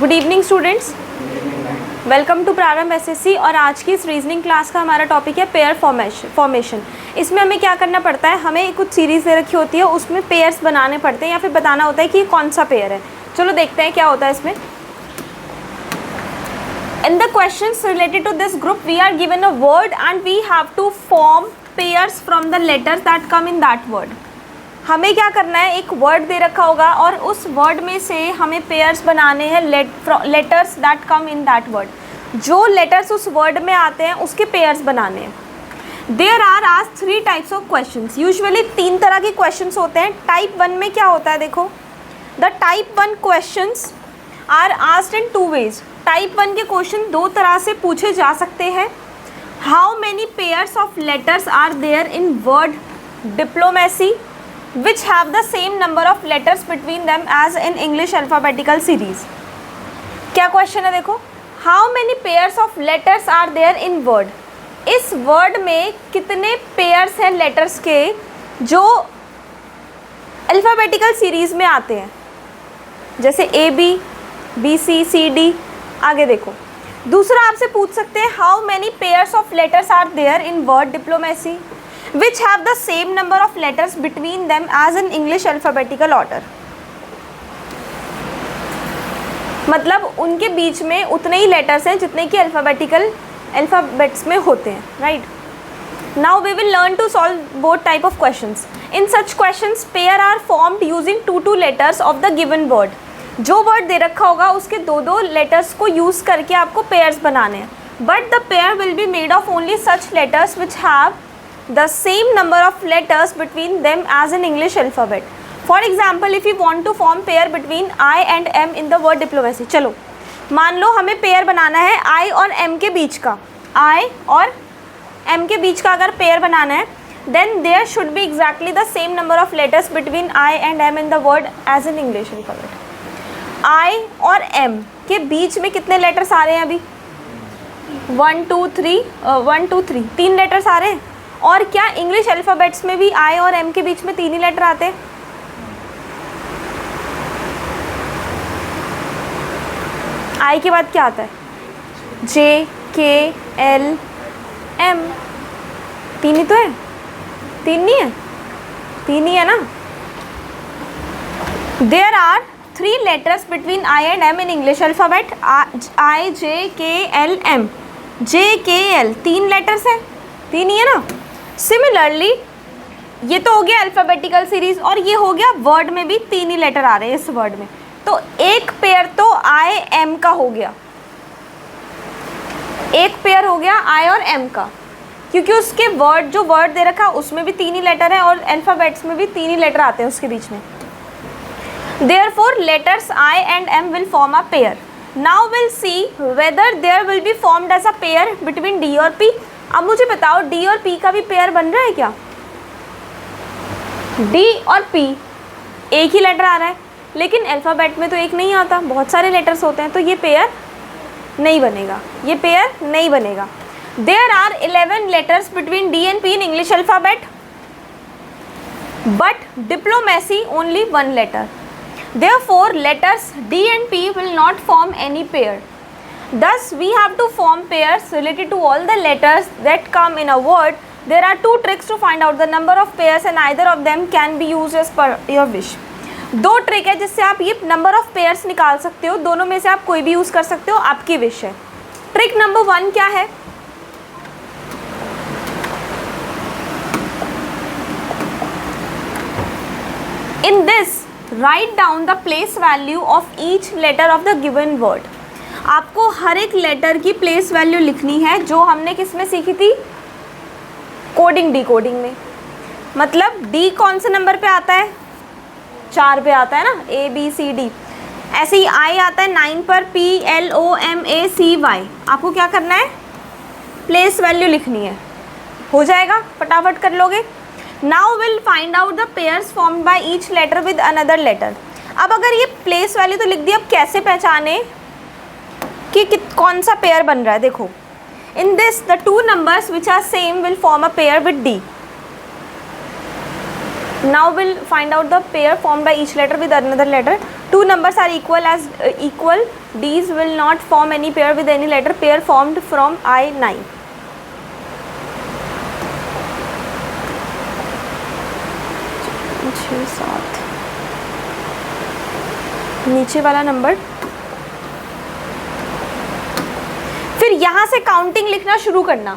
Good evening students, welcome to Prarambh SSC. और आज की इस रीजनिंग क्लास का हमारा टॉपिक है पेयर फॉर्मेशन। इसमें हमें क्या करना पड़ता है, हमें कुछ सीरीज़ दे रखी होती है, उसमें पेयर्स बनाने पड़ते हैं या फिर बताना होता है कि कौन सा पेयर है। चलो देखते हैं क्या होता है इसमें। In the questions related to this group, we are given a word and we have to form pairs from the letters that come in that word. हमें क्या करना है, एक वर्ड दे रखा होगा और उस वर्ड में से हमें पेयर्स बनाने हैं letters that come in that word. जो लेटर्स उस वर्ड में आते हैं उसके पेयर्स बनाने हैं। देयर आर आज 3 टाइप्स ऑफ क्वेश्चंस। यूजुअली 3 तरह के क्वेश्चंस होते हैं। टाइप 1 में क्या होता है, देखो, the type 1 questions are asked in 2 ways. Type 1 के क्वेश्चन 2 तरह से पूछे जा सकते हैं। How many pairs of letters are there in word diplomacy which have the same number of letters between them as in English alphabetical series। क्या question है, देखो, how many pairs of letters are there in word। इस word में कितने pairs हैं letters के जो alphabetical series में आते हैं, जैसे A B, B C, C D. आगे देखो, दूसरा आपसे पूछ सकते हैं how many pairs of letters are there in word diplomacy which have the same number of letters between them as in English alphabetical order। मतलब उनके बीच में उतने ही लेटर्स हैं जितने कि अल्फ़ाबेट्स में होते हैं, right. Now we will learn to solve both type of questions. In such questions pair are formed using 2 letters of the given word. जो वर्ड दे रखा होगा उसके 2 लेटर्स को यूज़ करके आपको पेयर्स बनाने हैं। But the pair will be made of only such letters which have the same number of letters between them as in English alphabet। For example, if you want to form pair between I and M in the word diplomacy। चलो मान लो हमें pair बनाना है I और M के बीच का। I और M के बीच का अगर पेयर बनाना है, then there should be exactly the same number of letters between I and M in the word as in English alphabet। I और M के बीच में कितने लेटर्स आ रहे हैं अभी? 1 2 3 3 लेटर्स आ रहे हैं। और क्या इंग्लिश अल्फ़ाबेट्स में भी आई और एम के बीच में 3 ही लेटर आते हैं? आई के बाद क्या आता है? जे, के, एल, एम। 3 ही तो है, 3 नहीं है? 3 ही है ना। There are 3 letters between I and M in English alphabet. I, J, K, L, M. J, K, L 3 letters हैं, 3 ही है ना। सिमिलरली ये तो हो गया अल्फ़ाबेटिकल सीरीज़ और ये हो गया वर्ड में भी 3 ही लेटर आ रहे हैं इस वर्ड में। तो एक पेयर तो आई एम का हो गया, एक पेयर हो गया आई और एम का, क्योंकि उसके वर्ड जो वर्ड दे रखा उसमें भी 3 ही लेटर है और अल्फ़ाबेट्स में भी 3 ही लेटर आते हैं उसके बीच में। Therefore letters I and M will form a pair. Now will see whether there will be formed as a pair between D और पी। अब मुझे बताओ डी और पी का भी पेयर बन रहा है क्या? डी और पी एक ही लेटर आ रहा है, लेकिन अल्फ़ाबेट में तो एक नहीं आता, बहुत सारे लेटर्स होते हैं, तो ये पेयर नहीं बनेगा, ये पेयर नहीं बनेगा। There are 11 letters between D and P in English alphabet, but diplomacy only 1 letter. Therefore letters D and P will not form any pair. Thus, we have to form pairs related to all the letters that come in a word. There are 2 tricks to find out the number of pairs and either of them can be used as per your wish। 2 trick है जिससे आप ये number of pairs निकाल सकते हो, दोनों में से आप कोई भी यूज़ कर सकते हो, आपकी विश है। ट्रिक नंबर 1 क्या है? In this, write down the place value of each letter of the given word। आपको हर एक लेटर की प्लेस वैल्यू लिखनी है, जो हमने किस में सीखी थी? कोडिंग डिकोडिंग में। मतलब डी कौन से नंबर पे आता है? 4 पे आता है ना, ए बी सी डी। ऐसे ही आई आता है 9 पर, P L O M A C Y. आपको क्या करना है? प्लेस वैल्यू लिखनी है, हो जाएगा, फटाफट कर लोगे। Now will find out the pairs formed by each letter with another letter. अब अगर ये प्लेस वैल्यू तो लिख दी, अब कैसे पहचाने कि कौन सा पेयर बन रहा है? देखो, in this the 2 numbers which are same will form a pair with D. Now will find out the pair form by each letter with another letter. 2 numbers are equal, D's will not form any pair with any letter. Pair formed from I9. छः सात, नीचे वाला number. फिर यहाँ से counting लिखना शुरू करना,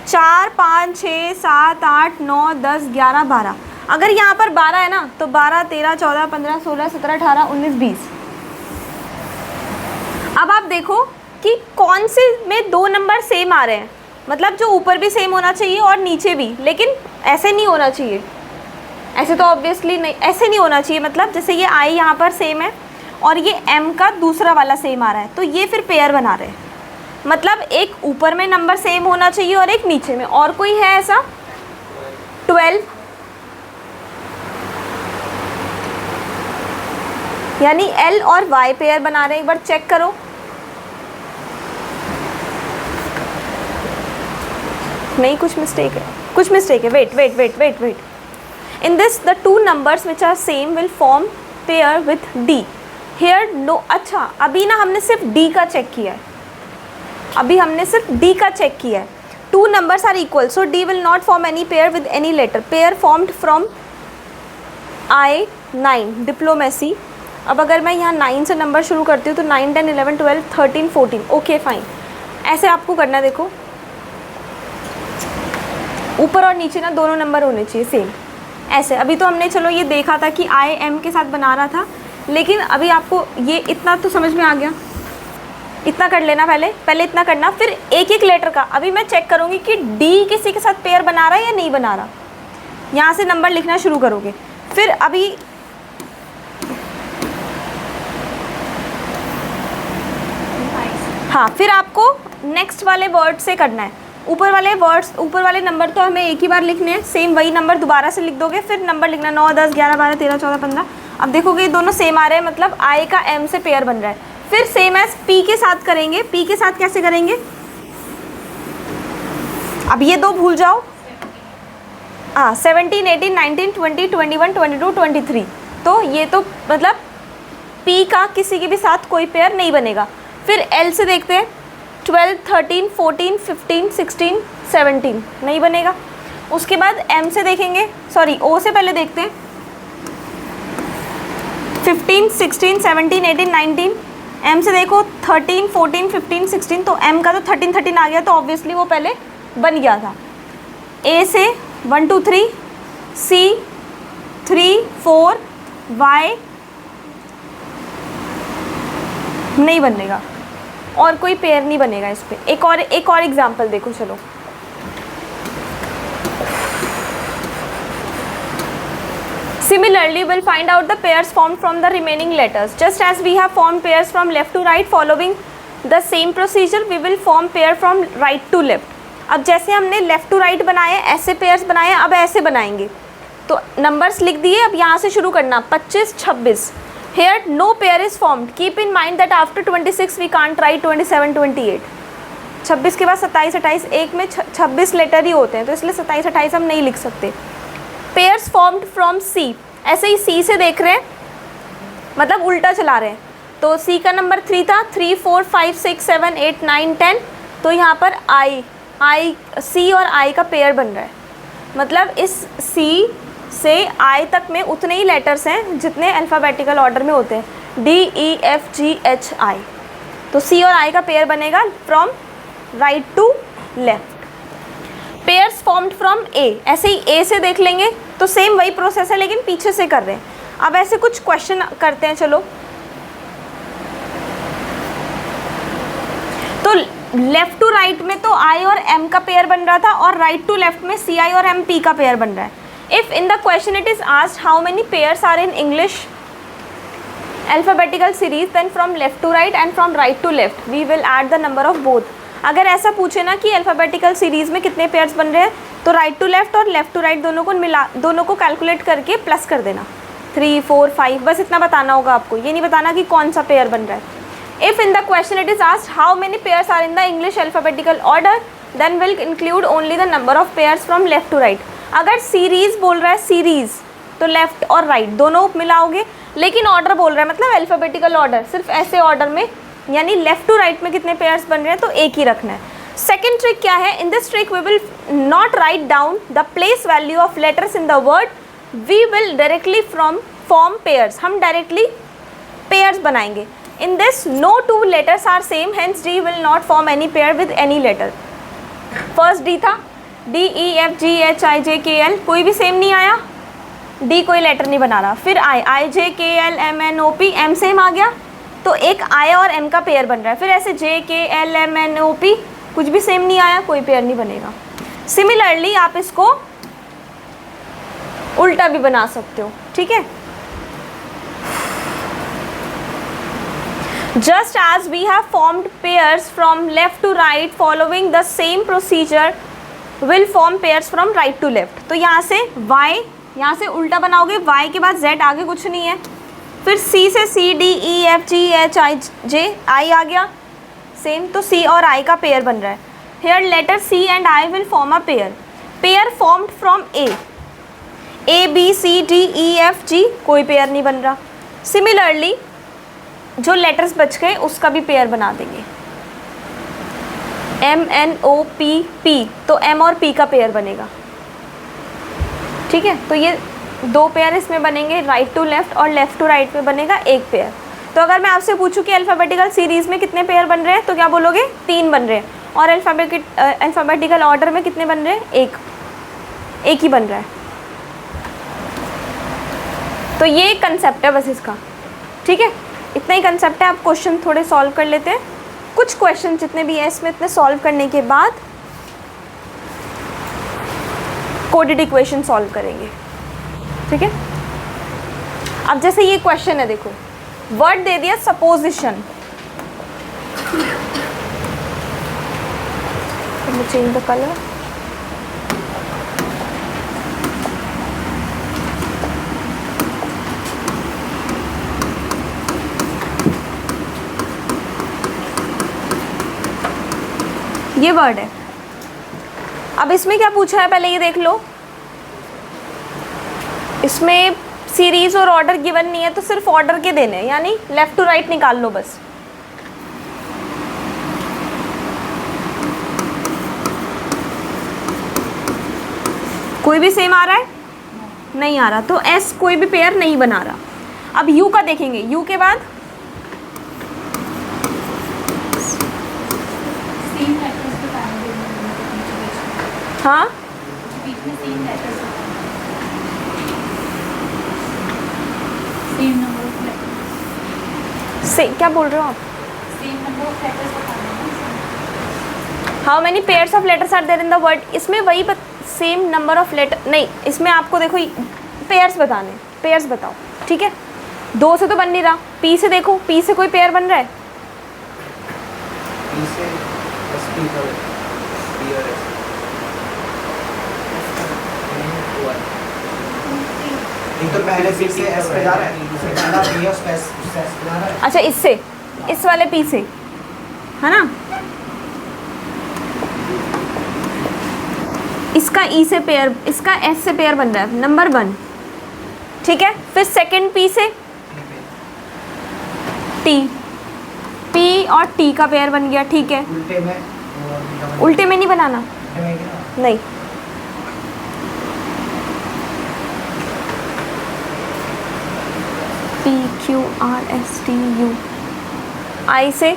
4 5 6 7 8 9 10 11 12। अगर यहाँ पर 12 है ना तो 12 13 14 15 16 17 18 19 20। अब आप देखो कि कौन से में 2 नंबर सेम आ रहे हैं, मतलब जो ऊपर भी सेम होना चाहिए और नीचे भी, लेकिन ऐसे नहीं होना चाहिए, ऐसे तो ऑब्वियसली नहीं, ऐसे नहीं होना चाहिए। मतलब जैसे ये आई यहाँ पर सेम है और ये एम का दूसरा वाला सेम आ रहा है, तो ये फिर पेयर बना रहे हैं। मतलब एक ऊपर में नंबर सेम होना चाहिए और एक नीचे में। और कोई है ऐसा? 12, यानी एल और वाई पेयर बना रहे हैं। एक बार चेक करो। नहीं, कुछ मिस्टेक है, कुछ मिस्टेक है। Wait wait wait wait wait. In this, the 2 numbers which are same will form pair with D. Here no, अच्छा अभी ना हमने सिर्फ D का चेक किया है, अभी हमने सिर्फ D का चेक किया है। 2 numbers are equal, so D will not form any pair with any letter. Pair formed from I9, diplomacy। अब अगर मैं यहाँ 9 से नंबर शुरू करती हूँ तो 9 10 11 12 13 14। ओके फाइन, ऐसे आपको करना। देखो ऊपर और नीचे ना दोनों नंबर होने चाहिए सेम, ऐसे। अभी तो हमने चलो ये देखा था कि आई एम के साथ बना रहा था, लेकिन अभी आपको ये इतना तो समझ में आ गया। इतना कर लेना, पहले इतना करना, फिर एक एक लेटर का। अभी मैं चेक करूँगी कि डी किसी के साथ पेयर बना रहा है या नहीं बना रहा। यहाँ से नंबर लिखना शुरू करोगे। फिर अभी हाँ, फिर आपको नेक्स्ट वाले वर्ड से करना है। ऊपर वाले वर्ड्स, ऊपर वाले नंबर तो हमें एक ही बार लिखने हैं, सेम वही नंबर दोबारा से लिख दोगे। फिर नंबर लिखना 9 10 11 12 13 14 15। अब देखोगे ये दोनों सेम आ रहे हैं, मतलब आई का एम से पेयर बन रहा है। फिर सेम एज पी के साथ करेंगे। पी के साथ कैसे करेंगे? अब ये 2 भूल जाओ। हाँ, 17 18 19 20 21 22 23। तो ये तो मतलब पी का किसी के भी साथ कोई पेयर नहीं बनेगा। फिर एल से देखते हैं, 12 13 14 15 16 17 नहीं बनेगा। उसके बाद एम से देखेंगे, सॉरी ओ से पहले देखते हैं, 15 16 17 18 19। एम से देखो 13 14 15 16, तो एम का तो 13 13 आ गया, तो ऑब्वियसली वो पहले बन गया था। ए से 1 2 3, सी 3 4, वाई नहीं बनेगा और कोई पेयर नहीं बनेगा इस पे। एक और एग्जांपल देखो। चलो Similarly, we'll find out the pairs formed from the remaining letters. Just as we have formed pairs from left to right following the same procedure, we will form pair from right to left. अब जैसे हमने left to right बनाए, ऐसे pairs बनाए, अब ऐसे बनाएंगे। तो नंबर्स लिख दिए, अब यहाँ से शुरू करना। 25 26। Here no pair is formed. Keep in mind that after 26 we can't write 27 28. 26 के बाद 27 28, एक में 26 लेटर ही होते हैं, तो इसलिए 27 28 हम नहीं लिख सकते। Pairs formed from C, ऐसे ही C से देख रहे हैं, मतलब उल्टा चला रहे हैं। तो C का नंबर 3 था, 3 4 5 6 7 8 9 10। तो यहाँ पर C और I का पेयर बन रहा है। मतलब इस C से I तक में उतने ही लेटर्स हैं जितने अल्फ़ाबेटिकल ऑर्डर में होते हैं, D E F G H I। तो C और I का पेयर बनेगा from right to left. Pairs formed from A, ऐसे ही A से देख लेंगे तो सेम वही प्रोसेस है, लेकिन पीछे से कर रहे हैं। अब ऐसे कुछ क्वेश्चन करते हैं। चलो, तो लेफ्ट टू राइट में तो I और M का पेयर बन रहा था, और राइट टू लेफ्ट में CI और MP का पेयर बन रहा है। If in the question it is asked how many pairs are in English alphabetical series, then from left to right and from right to left we will add the number of both. अगर ऐसा पूछे ना कि alphabetical series में कितने pairs बन रहे हैं, तो राइट टू लेफ्ट और लेफ्ट टू राइट दोनों को कैलकुलेट करके प्लस कर देना, 3 4 5, बस इतना बताना होगा आपको। ये नहीं बताना कि कौन सा पेयर बन रहा है। If in the question it is asked how many pairs are in the English alphabetical order, then we'll include only the number of pairs from left to right. अगर सीरीज़ बोल रहा है, सीरीज़ तो left और right दोनों मिलाओगे, लेकिन order बोल रहा है मतलब अल्फ़ाबेटिकल ऑर्डर, सिर्फ ऐसे ऑर्डर में, यानी लेफ्ट टू राइट में कितने पेयर्स बन रहे हैं तो एक ही रखना है। सेकेंड ट्रिक क्या है, in this trick we will not write down the place value of letters in the word, we will directly form pairs, हम डायरेक्टली पेयर्स बनाएंगे। In this no two letters are same, hence D will not form any pair with any letter. First D था, D E F G H I J K L, कोई भी same नहीं आया, D कोई letter नहीं बना रहा। फिर I J K L M N O P, M same आ गया तो एक आई और एम का पेयर बन रहा है। फिर ऐसे J K L M N O P, कुछ भी सेम नहीं आया, कोई पेयर नहीं बनेगा। सिमिलरली आप इसको उल्टा भी बना सकते हो, ठीक है। Just as we have formed pairs from left to right, following the same procedure will form pairs from right to left. तो यहाँ से y, यहाँ से उल्टा बनाओगे, y के बाद z, आगे कुछ नहीं है। फिर c से c d e f g h i j, i आ गया सेम, तो c और i का पेयर बन रहा है। Here letter c and i will form a pair, pair formed from a b c d e f g, कोई pair नहीं बन रहा। सिमिलरली जो लेटर्स बच गए उसका भी पेयर बना देंगे, M N O P P, तो M और P का पेयर बनेगा, ठीक है। तो ये दो पेयर इसमें बनेंगे, राइट टू लेफ्ट और लेफ्ट टू राइट में बनेगा एक पेयर। तो अगर मैं आपसे पूछूं कि अल्फ़ाबेटिकल सीरीज़ में कितने पेयर बन रहे हैं तो क्या बोलोगे, 3 बन रहे हैं। और अल्फ़ाबेटिकल ऑर्डर में कितने बन रहे हैं, एक ही बन रहा है। तो ये कंसेप्ट है बस इसका, ठीक है, इतना ही कंसेप्ट है। आप क्वेश्चन थोड़े सॉल्व कर लेते हैं, कुछ क्वेश्चन जितने भी हैं इसमें इतने सॉल्व करने के बाद कोडेड इक्वेशन सॉल्व करेंगे, ठीक है। अब जैसे ये क्वेश्चन है, देखो वर्ड दे दिया सपोजिशन, चेंज द कलर, ये वर्ड है। अब इसमें क्या पूछा है पहले ये देख लो, इसमें सीरीज और ऑर्डर गिवन नहीं है, तो सिर्फ ऑर्डर के देने, यानी लेफ्ट टू राइट निकाल लो बस। कोई भी सेम आ रहा है, नहीं आ रहा, तो एस कोई भी पेयर नहीं बना रहा। अब यू का देखेंगे, यू के बाद हाँ से क्या बोल रहे हो आप, how many pairs of letters are there in the word, इसमें वही सेम नंबर ऑफ लेटर नहीं, इसमें आपको देखो पेयर्स बताने, पेयर्स बताओ, ठीक है। 2 से तो बन नहीं रहा, पी से देखो, पी से कोई पेयर बन रहा है, पी से एस पी का पी और एस एक तो पहले पी से एस पे जा रहा है, दूसरे पहला पी और एस पे जा रहा है। अच्छा इससे, इस वाले पी से, है ना, इसका ई से पेयर, इसका एस से पेयर बन रहा है, नंबर 1, ठीक है। फिर सेकंड पी से टी, पी और टी का पेयर बन गया, ठीक है। उल्टे में नहीं बनाना, नहीं, P Q R S T U, I से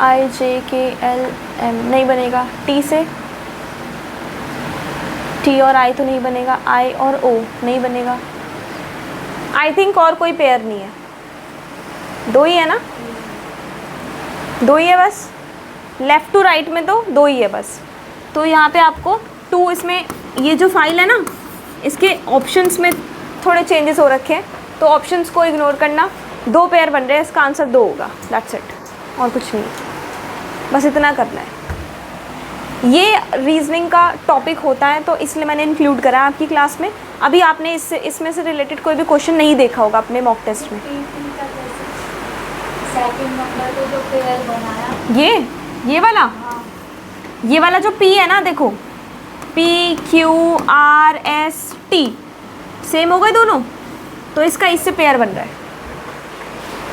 I J K L M नहीं बनेगा, टी से टी और आई तो नहीं बनेगा, आई और ओ नहीं बनेगा। आई थिंक और कोई पेयर नहीं है, 2 ही है ना, 2 ही है बस, लेफ़्ट टू राइट में तो 2 ही है बस। तो यहाँ पे आपको 2, इसमें ये जो फाइल है ना, इसके ऑप्शंस में थोड़े चेंजेस हो रखे हैं, तो ऑप्शंस को इग्नोर करना। 2 पेयर बन रहे हैं, इसका आंसर 2 होगा, दैट्स इट, और कुछ नहीं, बस इतना करना है। ये रीजनिंग का टॉपिक होता है तो इसलिए मैंने इंक्लूड करा है आपकी क्लास में। अभी आपने इसमें से रिलेटेड कोई भी क्वेश्चन नहीं देखा होगा अपने मॉक टेस्ट में। सेकंड नंबर पे जो पेयर बनाया, ये वाला, हाँ। ये वाला जो P है ना, देखो P Q R S T, same हो गए दोनों, तो इसका इससे पेयर बन रहा है।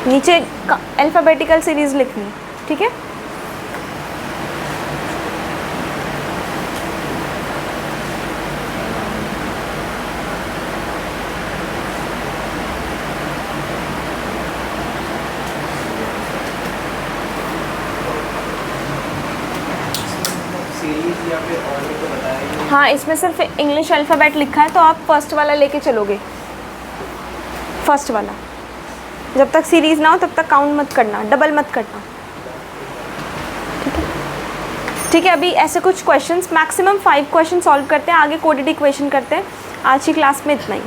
नीचे अल्फ़ाबेटिकल सीरीज़ लिखनी है, ठीक है। सीरीज या फिर ऑर्डर तो बताया ही नहीं। हाँ, इसमें सिर्फ इंग्लिश अल्फ़ाबेट लिखा है, तो आप फर्स्ट वाला लेके चलोगे, फर्स्ट वाला। जब तक सीरीज़ ना हो तब तक काउंट मत करना, डबल मत करना, ठीक है। ठीक है, अभी ऐसे कुछ क्वेश्चंस, मैक्सिमम 5 क्वेश्चन सॉल्व करते हैं, आगे कोडेड इक्वेशन करते हैं। आज की क्लास में इतना ही।